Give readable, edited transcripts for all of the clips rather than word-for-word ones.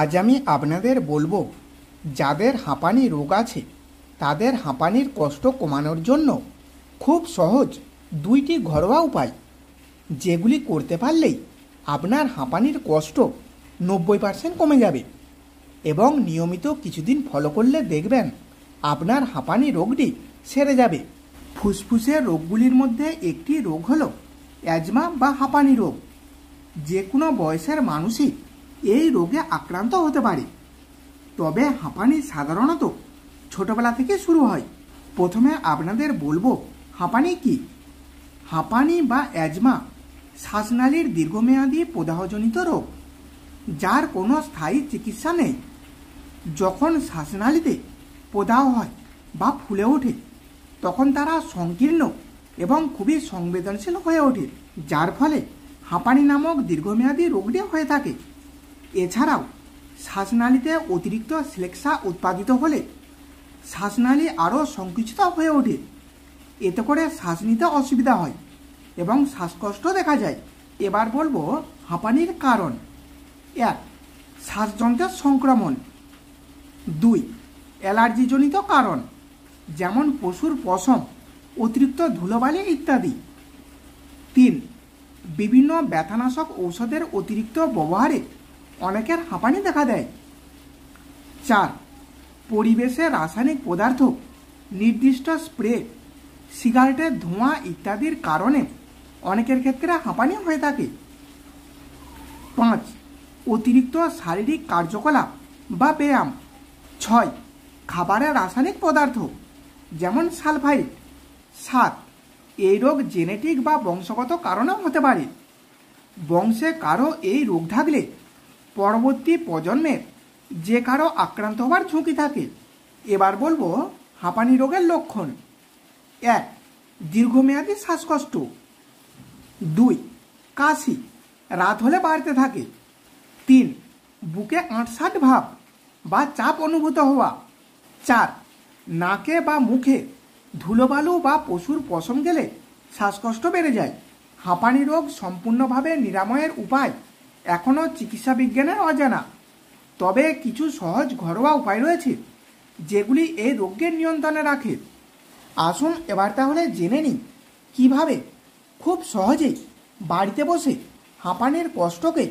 আজ আমি আপনাদের বলবো যাদের হাঁপানি রোগ আছে তাদের হাঁপানির কষ্ট কমানোর জন্য খুব সহজ দুইটি ঘরোয়া উপায়, যেগুলি করতে পারলেই আপনার হাঁপানির কষ্ট 90% কমে যাবে এবং নিয়মিত কিছুদিন ফলো করলে দেখবেন আপনার হাঁপানি রোগটি সেরে যাবে। ফুসফুসের রোগগুলির মধ্যে একটি রোগ হলো অ্যাজমা বা হাঁপানি রোগ। যে কোনো বয়সের মানুষই এই রোগে আক্রান্ত হতে পারে, তবে হাঁপানি সাধারণত ছোটবেলা থেকে শুরু হয়। প্রথমে আপনাদের বলবো হাঁপানি কি। হাঁপানি বা অ্যাজমা শ্বাসনালীর দীর্ঘমেয়াদী প্রদাহজনিত রোগ, যার কোনো স্থায়ী চিকিৎসা নেই। যখন শ্বাসনালীতে প্রদাহ হয় বা ফুলে ওঠে তখন তারা সংকীর্ণ এবং খুবই সংবেদনশীল হয়ে ওঠে, যার ফলে হাঁপানি নামক দীর্ঘমেয়াদী রোগটি হয়ে থাকে। এছাড়াও শ্বাসনালীতে অতিরিক্ত শ্লেষ্মা উৎপাদিত হলে শ্বাসনালী আরও সংকুচিত হয়ে ওঠে। এতে করে শ্বাস নিতে অসুবিধা হয় এবং শ্বাসকষ্ট দেখা যায়। এবার বলবো হাঁপানির কারণ। 1. শ্বাসযন্ত্রের সংক্রমণ। 2. অ্যালার্জিজনিত কারণ, যেমন পশুর পশম, অতিরিক্ত ধুলোবালি ইত্যাদি। 3. বিভিন্ন ব্যথানাশক ঔষধের অতিরিক্ত ব্যবহারে অনেকের হাঁপানি দেখা দেয়। 4. পরিবেশে রাসায়নিক পদার্থ, নির্দিষ্ট স্প্রে, সিগারেটের ধোঁয়া ইত্যাদির কারণে অনেকের ক্ষেত্রে হাঁপানি হয়ে থাকে। 5. অতিরিক্ত শারীরিক কার্যকলাপ বা ব্যায়াম। 6. খাবারে রাসায়নিক পদার্থ, যেমন সালফাইড। 7. এই রোগ জেনেটিক বা বংশগত কারণেও হতে পারে। বংশে কারো এই রোগ থাকলে পরবর্তী প্রজন্মের যে কারো আক্রান্ত হওয়ার ঝুঁকি থাকে। এবার বলবো হাঁপানি রোগের লক্ষণ। 1. দীর্ঘমেয়াদী শ্বাসকষ্ট। 2. কাশি, রাত হলে বাড়তে থাকে। 3. বুকে আঁটসাঁট ভাব বা চাপ অনুভূত হওয়া। 4. নাকে বা মুখে ধুলোবালু বা পশুর পশম গেলে শ্বাসকষ্ট বেড়ে যায়। হাঁপানি রোগ সম্পূর্ণভাবে নিরাময়ের উপায় এখনও চিকিৎসা বিজ্ঞানের অজানা, তবে কিছু সহজ ঘরোয়া উপায় রয়েছে যেগুলি এই রোগকে নিয়ন্ত্রণে রাখে। আসুন এবার তাহলে জেনে নিই কীভাবে খুব সহজেই বাড়িতে বসে হাঁপানির কষ্টকে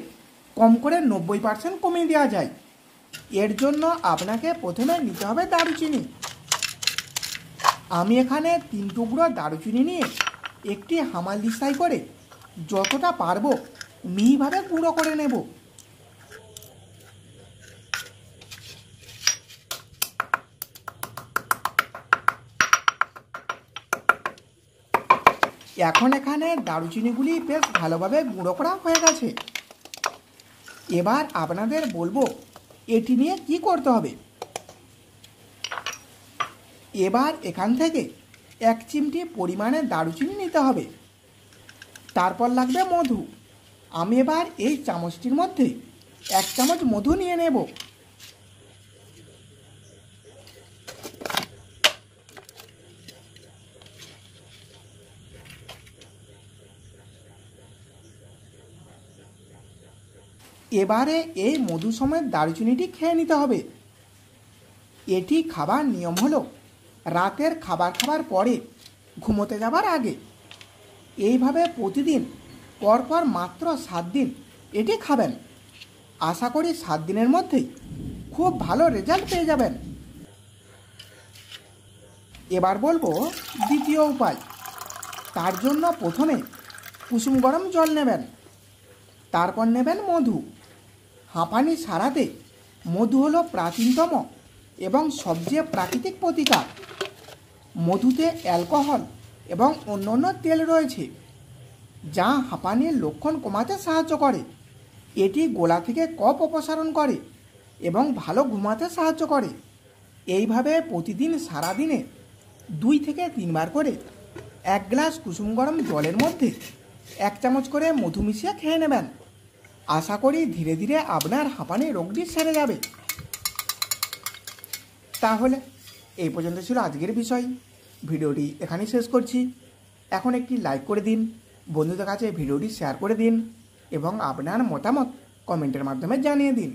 কম করে 90% কমিয়ে দেওয়া যায়। এর জন্য আপনাকে প্রথমে নিতে হবে দারুচিনি। আমি এখানে 3 টুকরো দারুচিনি নিয়ে একটি হামালদিস্তায় করে যতটা পারবো মিহিভাবে গুঁড়ো করে নেব। এখন এখানে দারুচিনিগুলি বেশ ভালোভাবে গুঁড়ো করা হয়ে গেছে। এবার আপনাদের বলবো এটি নিয়ে কি করতে হবে। এবার এখান থেকে 1 চিমটি পরিমাণে দারুচিনি নিতে হবে। তারপর লাগবে মধু। আমি এবার এই চামচটির মধ্যে 1 চামচ মধু নিয়ে নেব। এবারে এই মধু সমেত দারুচিনিটি খেয়ে নিতে হবে। এটি খাবার নিয়ম হলো রাতের খাবার খাওয়ার পরে ঘুমোতে যাবার আগে। এইভাবে প্রতিদিন পরপর মাত্র 7 দিন এটি খাবেন। আশা করি 7 দিনের মধ্যেই খুব ভালো রেজাল্ট পেয়ে যাবেন। এবার বলবো দ্বিতীয় উপায়। তার জন্য প্রথমে কুসুম গরম জল নেবেন, তারপর নেবেন মধু। হাঁপানি সারাতে মধু হলো প্রাচীনতম এবং সবচেয়ে প্রাকৃতিক প্রতিকার। মধুতে অ্যালকোহল এবং অন্যান্য তেল রয়েছে যা হাঁপানির লক্ষণ কমাতে সাহায্য করে। এটি গলা থেকে কফ অপসারণ করে এবং ভালো ঘুমাতে সাহায্য করে। এইভাবে প্রতিদিন সারাদিনে 2 থেকে 3 বার করে 1 গ্লাস কুসুম গরম জলের মধ্যে 1 চামচ করে মধু মিশিয়ে খেয়ে নেবেন। আশা করি ধীরে ধীরে আপনার হাঁপানি রোগটি সেরে যাবে। তাহলে এই পর্যন্ত ছিল আজকের বিষয়। ভিডিওটি এখানেই শেষ করছি। এখন একটি লাইক করে দিন, বন্ধুদের কাছে ভিডিওটি শেয়ার করে দিন এবং আপনার মতামত কমেন্টের মাধ্যমে জানিয়ে দিন।